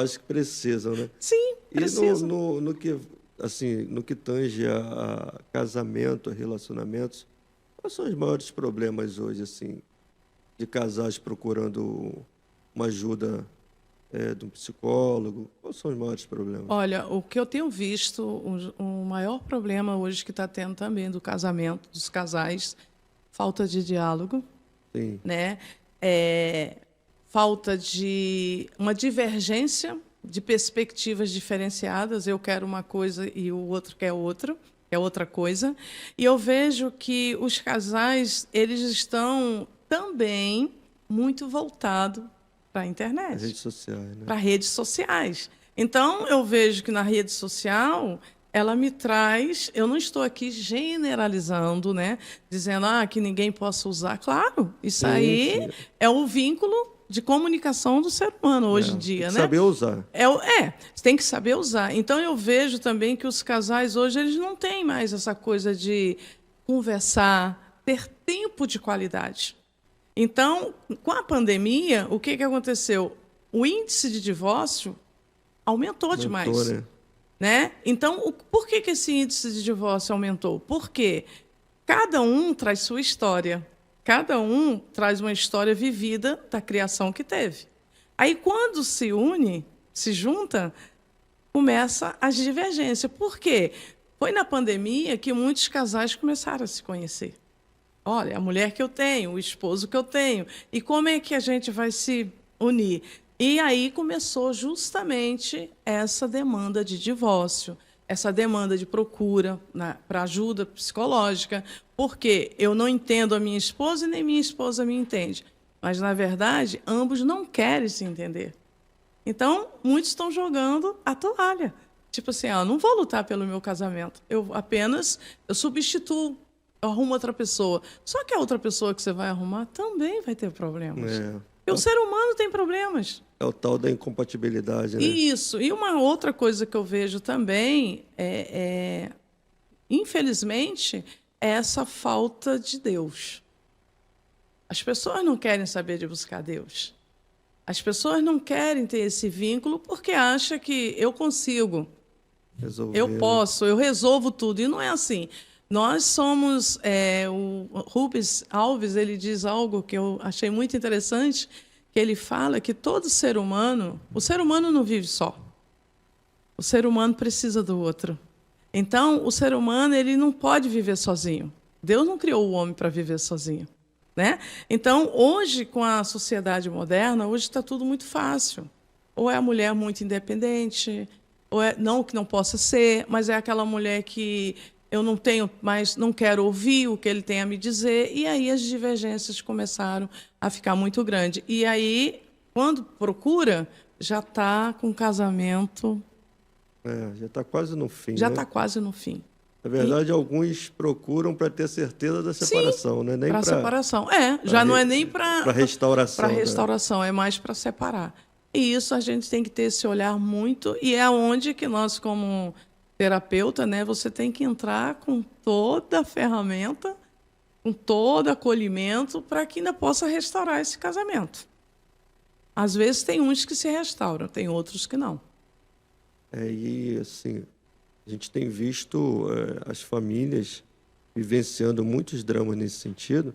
base que precisam, né? Sim, E precisa. no que, assim, no que tange a casamento, a relacionamentos, quais são os maiores problemas hoje, assim, de casais procurando uma ajuda de um psicólogo? Quais são os maiores problemas? Olha, o que eu tenho visto, o maior problema hoje que está tendo também do casamento, dos casais, falta de diálogo, Sim, né? É, falta de uma divergência de perspectivas diferenciadas. Eu quero uma coisa e o outro quer outra, é outra coisa. E eu vejo que os casais, eles estão também muito voltados para a as internet, redes sociais, né? para redes sociais. Então, eu vejo que na rede social ela me traz. Eu não estou aqui generalizando, né? Dizendo que ninguém possa usar. Claro, isso Sim, aí sim. é o vínculo de comunicação do ser humano hoje em Tem dia, que né? saber usar. Você tem que saber usar. Então, eu vejo também que os casais hoje eles não têm mais essa coisa de conversar, ter tempo de qualidade. Então, com a pandemia, o que aconteceu? O índice de divórcio aumentou Aumentou, demais, né? né? Então, por que esse índice de divórcio aumentou? Porque cada um traz sua história, cada um traz uma história vivida da criação que teve. Aí, quando se une, se junta, começa as divergências. Por quê? Foi na pandemia que muitos casais começaram a se conhecer. Olha, a mulher que eu tenho, o esposo que eu tenho, e como é que a gente vai se unir? E aí começou justamente essa demanda de divórcio, essa demanda de procura para ajuda psicológica, porque eu não entendo a minha esposa e nem minha esposa me entende. Mas, na verdade, ambos não querem se entender. Então, muitos estão jogando a toalha. Tipo assim, não vou lutar pelo meu casamento. Eu substituo, eu arrumo outra pessoa. Só que a outra pessoa que você vai arrumar também vai ter problemas. É, E o ser humano tem problemas. é o tal da incompatibilidade, né? E isso. E uma outra coisa que eu vejo também infelizmente, é essa falta de Deus. As pessoas não querem saber de buscar Deus. As pessoas não querem ter esse vínculo porque acham que eu consigo, eu Resolver, né? posso, eu resolvo tudo. E não é assim. Nós somos... o Rubens Alves, ele diz algo que eu achei muito interessante, que ele fala que todo ser humano... O ser humano não vive só. O ser humano precisa do outro. Então, o ser humano ele não pode viver sozinho. Deus não criou o homem para viver sozinho, né? Então, hoje, com a sociedade moderna, hoje está tudo muito fácil. Ou é a mulher muito independente, ou não que não possa ser, mas é aquela mulher que eu não tenho mais, não quero ouvir o que ele tem a me dizer, e aí as divergências começaram a ficar muito grandes. E aí, quando procura, já está com casamento, Já está quase no fim, já né? está quase no fim. Na verdade, alguns procuram para ter certeza da Sim, separação, né? Nem para para separação. Já não é nem restauração, para né? restauração, é mais para separar. E isso a gente tem que ter esse olhar muito, e é onde que nós, como terapeuta, né, você tem que entrar com toda a ferramenta, com todo acolhimento, para que ainda possa restaurar esse casamento. Às vezes tem uns que se restauram, tem outros que não. E assim, a gente tem visto as famílias vivenciando muitos dramas nesse sentido,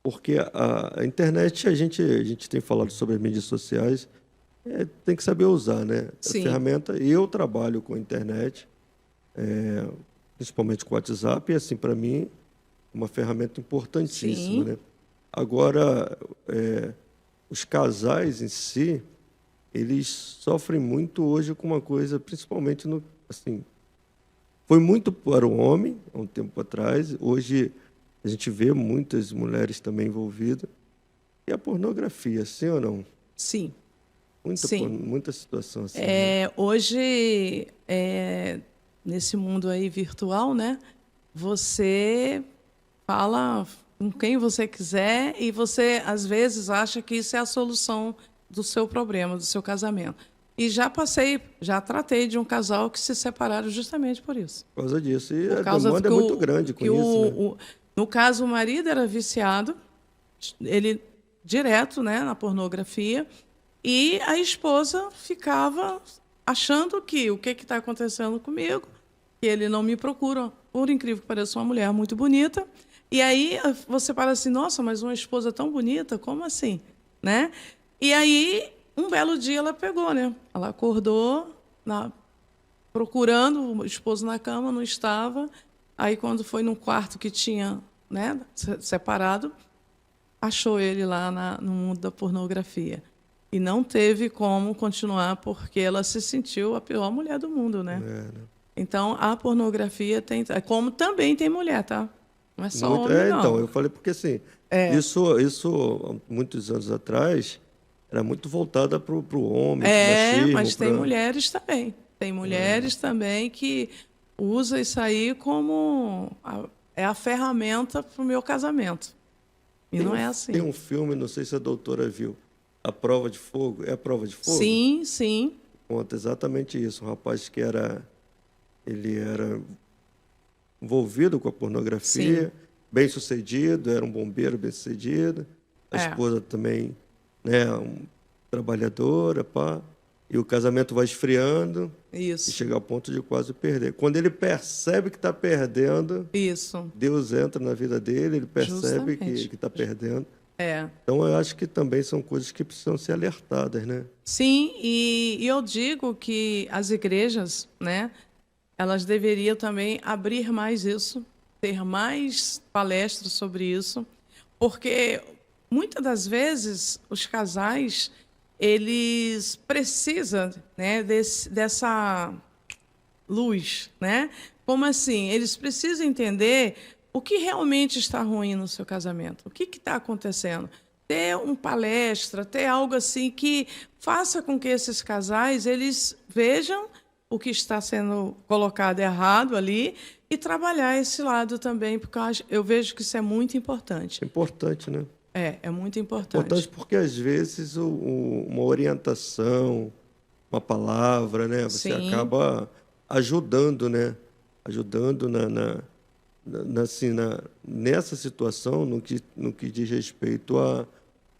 porque a internet, a gente tem falado sobre as mídias sociais, tem que saber usar, né? A Sim, ferramenta, eu trabalho com a internet, principalmente com o WhatsApp, e assim, para mim, uma ferramenta importantíssima, sim, né? Agora, os casais em si, eles sofrem muito hoje com uma coisa, principalmente no, assim, foi muito para o homem há um tempo atrás, hoje a gente vê muitas mulheres também envolvidas, e a pornografia, sim ou não? sim, Muita, sim. muita situação assim, né? Hoje, nesse mundo aí virtual, né, você fala com quem você quiser e você, às vezes, acha que isso é a solução do seu problema, do seu casamento. E já tratei de um casal que se separaram justamente por isso. Por causa disso. E Por a causa demanda é muito grande com isso, né? no caso, o marido era viciado, ele direto, né, na pornografia, E a esposa ficava achando que o que está acontecendo comigo, que ele não me procura, por incrível que pareça, uma mulher muito bonita. E aí você fala assim, nossa, mas uma esposa tão bonita, como assim? Né? E aí, um belo dia ela pegou, né? Ela acordou procurando o esposo na cama, não estava. Aí, quando foi num quarto que tinha, né, separado, achou ele lá no mundo da pornografia. E não teve como continuar, porque ela se sentiu a pior mulher do mundo, né? Né? Então, a pornografia tem... Como também tem mulher, tá? Não é só homem, não. Então, eu falei porque, assim, isso, muitos anos atrás, era muito voltada para o homem, pro machismo. Mas tem mulheres também. Tem mulheres também que usam isso aí como a ferramenta para o meu casamento. E não é assim. Tem um filme, não sei se a doutora viu, A Prova de Fogo. É A Prova de Fogo? Sim, sim. Conta exatamente isso. Um rapaz que ele era envolvido com a pornografia, Sim. bem-sucedido, era um bombeiro bem-sucedido. A esposa também, né, trabalhadora, pá. E o casamento vai esfriando. Isso. E chega ao ponto de quase perder. Quando ele percebe que está perdendo, isso. Deus entra na vida dele, ele percebe que está perdendo. Então, eu acho que também são coisas que precisam ser alertadas, né? Sim, e eu digo que as igrejas, né, elas deveriam também abrir mais isso, ter mais palestras sobre isso, porque muitas das vezes os casais eles precisam, né, dessa luz, né? Como assim? Eles precisam entender o que realmente está ruim no seu casamento, o que está acontecendo. Ter uma palestra, ter algo assim que faça com que esses casais eles vejam o que está sendo colocado errado ali e trabalhar esse lado também, porque eu vejo que isso é muito importante. É importante, né? É muito importante. Importante porque, às vezes, uma orientação, uma palavra, né? Você acaba ajudando, né? Ajudando nessa situação, no que diz respeito à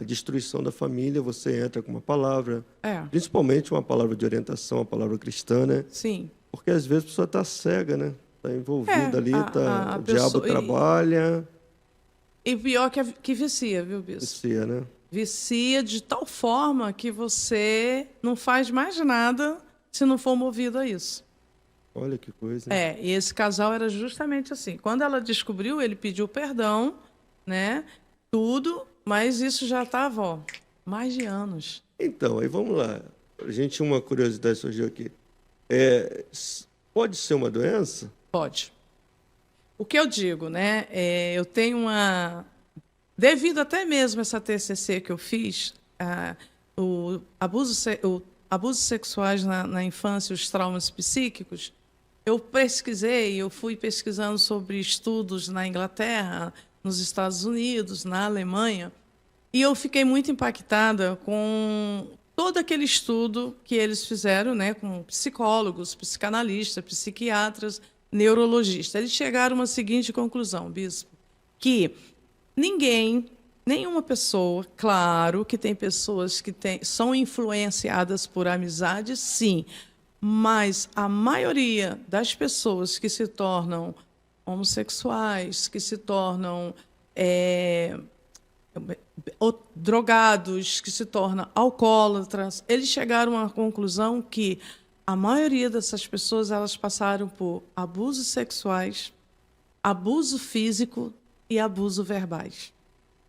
destruição da família, você entra com uma palavra, principalmente uma palavra de orientação, uma palavra cristã, né? Sim. Porque, às vezes, a pessoa está cega, né? Está envolvida ali, o diabo trabalha... E pior que vicia, viu, Bispo? Vicia, né? Vicia de tal forma que você não faz mais nada se não for movido a isso. Olha que coisa. E esse casal era justamente assim. Quando ela descobriu, ele pediu perdão, né? Tudo, mas isso já estava, mais de anos. Então, aí vamos lá. A gente, uma curiosidade surgiu aqui. Pode ser uma doença? Pode. O que eu digo, né? Eu tenho devido até mesmo essa TCC que eu fiz, o abusos sexuais na infância, os traumas psíquicos, eu fui pesquisando sobre estudos na Inglaterra, nos Estados Unidos, na Alemanha, e eu fiquei muito impactada com todo aquele estudo que eles fizeram, né, com psicólogos, psicanalistas, psiquiatras, neurologistas. Eles chegaram a uma seguinte conclusão, Bispo, que nenhuma pessoa, claro que tem pessoas que são influenciadas por amizade, sim, mas a maioria das pessoas que se tornam homossexuais, que se tornam drogados, que se tornam alcoólatras, eles chegaram a uma conclusão que a maioria dessas pessoas elas passaram por abusos sexuais, abuso físico e abuso verbais.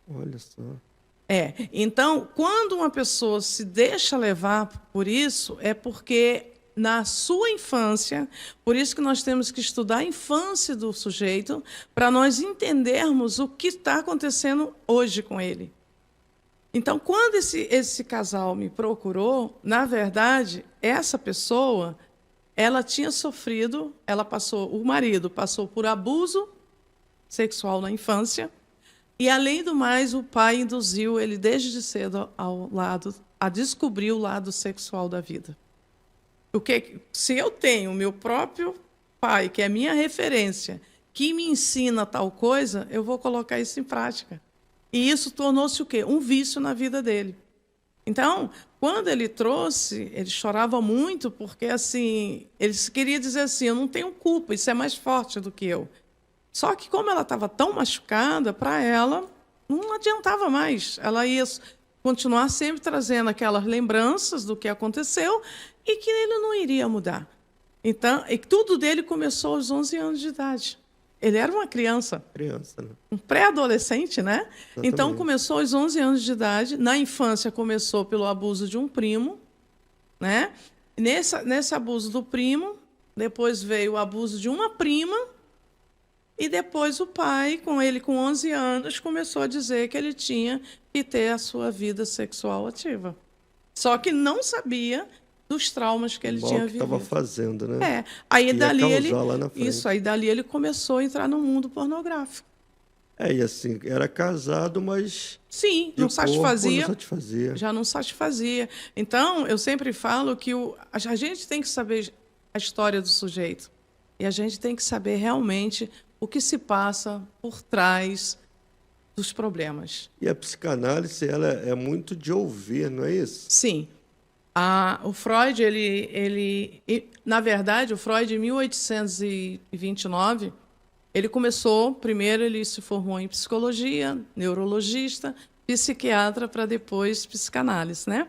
Olha só. Então, quando uma pessoa se deixa levar por isso, é porque na sua infância, por isso que nós temos que estudar a infância do sujeito, para nós entendermos o que está acontecendo hoje com ele. Então, quando esse casal me procurou, na verdade, essa pessoa, ela tinha sofrido, o marido passou por abuso sexual na infância, e, além do mais, o pai induziu ele, desde cedo, a descobrir o lado sexual da vida. Porque se eu tenho o meu próprio pai, que é a minha referência, que me ensina tal coisa, eu vou colocar isso em prática. E isso tornou-se o quê? Um vício na vida dele. Então, quando ele trouxe, ele chorava muito, porque assim, ele queria dizer assim, eu não tenho culpa, isso é mais forte do que eu. Só que como ela estava tão machucada, para ela não adiantava mais. Ela ia continuar sempre trazendo aquelas lembranças do que aconteceu e que ele não iria mudar. Então, e tudo dele começou aos 11 anos de idade. Ele era uma criança. Criança, né? Um pré-adolescente, né? Exatamente. Então, começou aos 11 anos de idade. Na infância, começou pelo abuso de um primo, né? Nesse abuso do primo, depois veio o abuso de uma prima, e depois o pai, com ele com 11 anos, começou a dizer que ele tinha que ter a sua vida sexual ativa. Só que não sabia dos traumas que ele tinha vivido. Estava fazendo, né? Aí Ia dali ele lá na frente. isso, aí dali ele começou a entrar no mundo pornográfico. E assim, era casado, mas sim, não satisfazia. Já não satisfazia. Então, eu sempre falo que a gente tem que saber a história do sujeito. E a gente tem que saber realmente o que se passa por trás dos problemas. E a psicanálise, ela é muito de ouvir, não é isso? Sim. O Freud, na verdade, o Freud, em 1829, ele começou, primeiro ele se formou em psicologia, neurologista, psiquiatra, para depois psicanálise, né?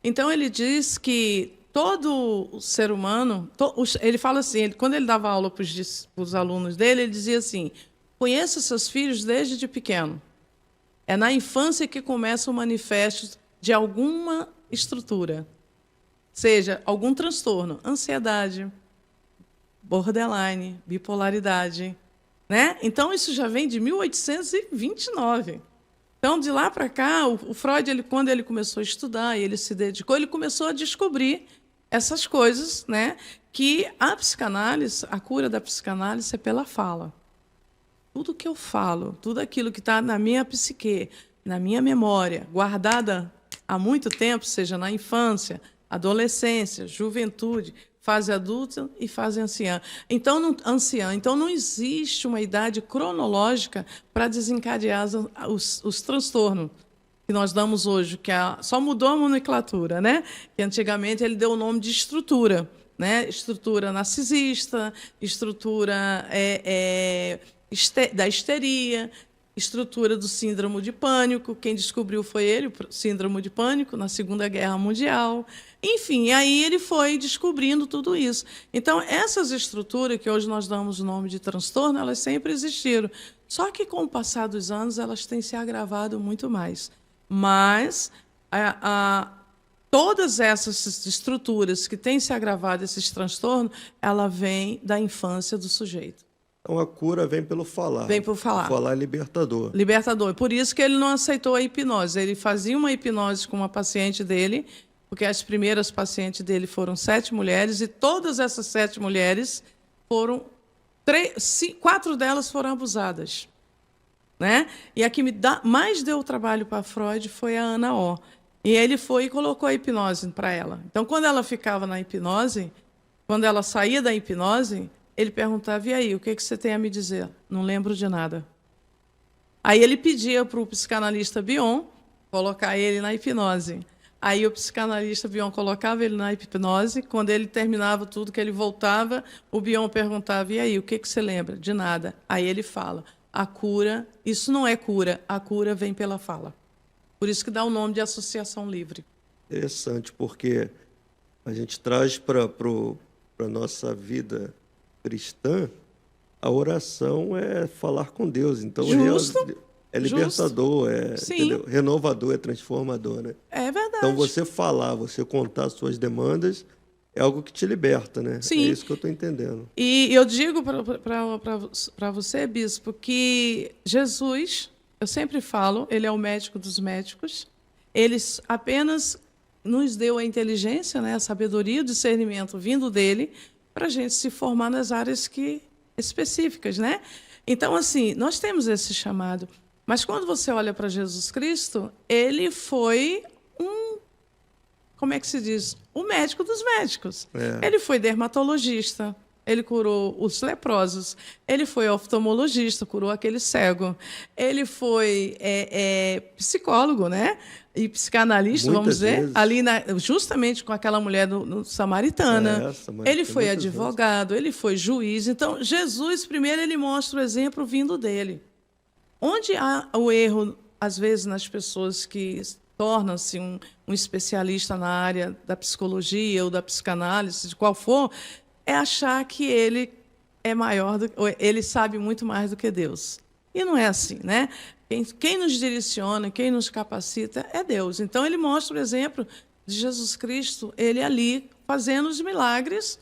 Então, ele diz que todo o ser humano, ele fala assim, quando ele dava aula para os alunos dele, ele dizia assim, conheça seus filhos desde de pequeno. É na infância que começa o manifesto de alguma estrutura, seja algum transtorno, ansiedade, borderline, bipolaridade, né? Então, isso já vem de 1829. Então, de lá para cá, o Freud, quando ele começou a estudar, ele se dedicou, ele começou a descobrir essas coisas, né? Que a psicanálise, a cura da psicanálise é pela fala. Tudo que eu falo, tudo aquilo que está na minha psique, na minha memória, guardada há muito tempo, seja na infância, adolescência, juventude, fase adulta e fase anciã. Então, não existe uma idade cronológica para desencadear os transtornos que nós damos hoje, que só mudou a nomenclatura, né? Que antigamente ele deu o nome de estrutura, né? Estrutura narcisista, estrutura da histeria, estrutura do síndrome de pânico. Quem descobriu foi ele, o síndrome de pânico, na Segunda Guerra Mundial. Enfim, aí ele foi descobrindo tudo isso. Então, essas estruturas, que hoje nós damos o nome de transtorno, elas sempre existiram. Só que, com o passar dos anos, elas têm se agravado muito mais. Mas todas essas estruturas que têm se agravado, esses transtornos, ela vem da infância do sujeito. Então, a cura vem pelo falar. Vem por falar. O falar é libertador. Libertador. Por isso que ele não aceitou a hipnose. Ele fazia uma hipnose com uma paciente dele, porque as primeiras pacientes dele foram 7 mulheres, e todas essas 7 mulheres foram... 4 delas foram abusadas. Né? E a que mais deu trabalho para Freud foi a Ana O. E ele foi e colocou a hipnose para ela. Então, quando ela ficava na hipnose, quando ela saía da hipnose, ele perguntava, e aí, o que você tem a me dizer? Não lembro de nada. Aí ele pedia para o psicanalista Bion colocar ele na hipnose. Aí o psicanalista Bion colocava ele na hipnose. Quando ele terminava tudo, que ele voltava, o Bion perguntava, e aí, o que você lembra? De nada. Aí ele fala, a cura, isso não é cura, a cura vem pela fala. Por isso que dá o nome de associação livre. Interessante, porque a gente traz para a nossa vida cristã, a oração é falar com Deus. Então, é libertador, entendeu? Renovador, é transformador, né? É verdade. Então, você falar, você contar suas demandas, é algo que te liberta, né? Sim. É isso que eu estou entendendo. E eu digo para você, bispo, que Jesus, eu sempre falo, ele é o médico dos médicos, ele apenas nos deu a inteligência, né, a sabedoria, o discernimento vindo dele, para a gente se formar nas áreas específicas, né? Então, assim, nós temos esse chamado. Mas quando você olha para Jesus Cristo, ele foi como é que se diz? O médico dos médicos. Ele foi dermatologista, ele curou os leprosos, ele foi oftalmologista, curou aquele cego, ele foi psicólogo, né? E psicanalista, vamos Muitas dizer, vezes. ali justamente com aquela mulher no Samaritana. Samaritana, Ele foi muitas vezes. advogado, ele foi juiz. Então, Jesus, primeiro, ele mostra o exemplo vindo dele. Onde há o erro, às vezes, nas pessoas que tornam-se um especialista na área da psicologia ou da psicanálise, de qual for, é achar que ele é maior, ou ele sabe muito mais do que Deus. E não é assim, né? Quem nos direciona, quem nos capacita é Deus. Então, ele mostra o exemplo de Jesus Cristo, ele ali fazendo os milagres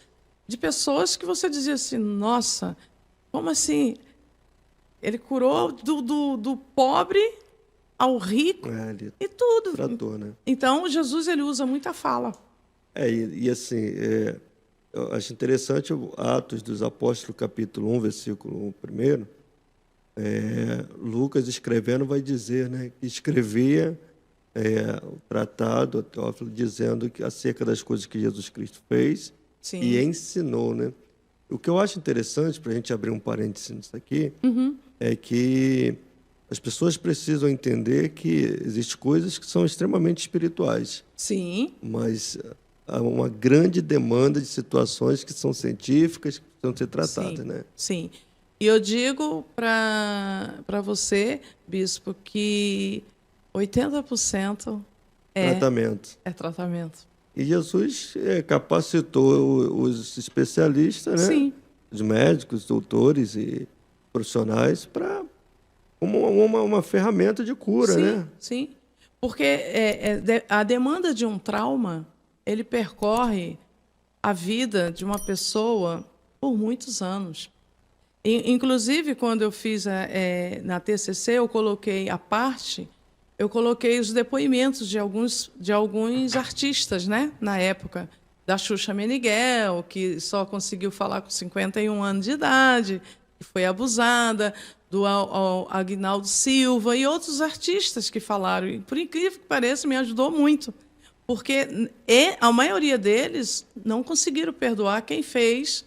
de pessoas que você dizia assim, nossa, como assim? Ele curou do pobre ao rico e tudo. Tratou, né? Então, Jesus ele usa muita fala. Assim, eu acho interessante o Atos dos Apóstolos, capítulo 1, versículo 1. Lucas, escrevendo, vai dizer, né, que escrevia o tratado, o Teófilo, dizendo acerca das coisas que Jesus Cristo fez. Sim. E ensinou. Né? O que eu acho interessante, para a gente abrir um parênteses nisso aqui, é que as pessoas precisam entender que existem coisas que são extremamente espirituais. Sim. Mas há uma grande demanda de situações que são científicas, que precisam ser tratadas. Sim. Né? Sim. E eu digo para você, bispo, que 80% tratamento. É tratamento. E Jesus capacitou os especialistas, né? Sim. Os médicos, doutores e profissionais para uma ferramenta de cura, sim, né? Sim, porque a demanda de um trauma, ele percorre a vida de uma pessoa por muitos anos. Inclusive, quando eu fiz na TCC, eu coloquei os depoimentos de alguns artistas, né, na época, da Xuxa Meneghel, que só conseguiu falar com 51 anos de idade, que foi abusada, do Aguinaldo Silva e outros artistas que falaram. E, por incrível que pareça, me ajudou muito, porque a maioria deles não conseguiram perdoar quem fez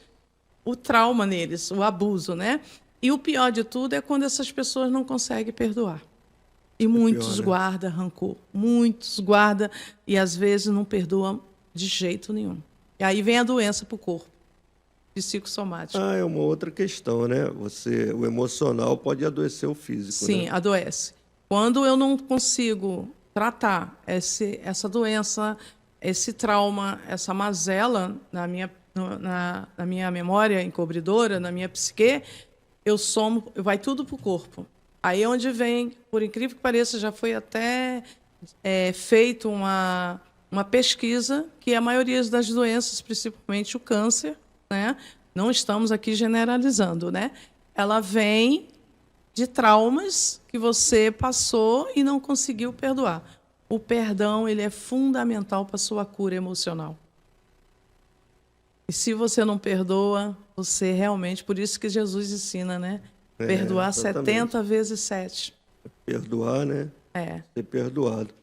o trauma neles, o abuso, né? E o pior de tudo é quando essas pessoas não conseguem perdoar. E muitos guardam rancor, muitos guardam e às vezes não perdoam de jeito nenhum. E aí vem a doença para o corpo, psicossomática. É uma outra questão, né? O emocional pode adoecer o físico. Sim, né? Adoece. Quando eu não consigo tratar essa doença, esse trauma, essa mazela na minha memória encobridora, na minha psique, vai tudo para o corpo. Aí é onde vem, por incrível que pareça, já foi até feito uma pesquisa que a maioria das doenças, principalmente o câncer, né, não estamos aqui generalizando, né, ela vem de traumas que você passou e não conseguiu perdoar. O perdão ele é fundamental para a sua cura emocional. E se você não perdoa, você realmente... Por isso que Jesus ensina, né? Perdoar 70 vezes 7. Perdoar, né? Ser perdoado.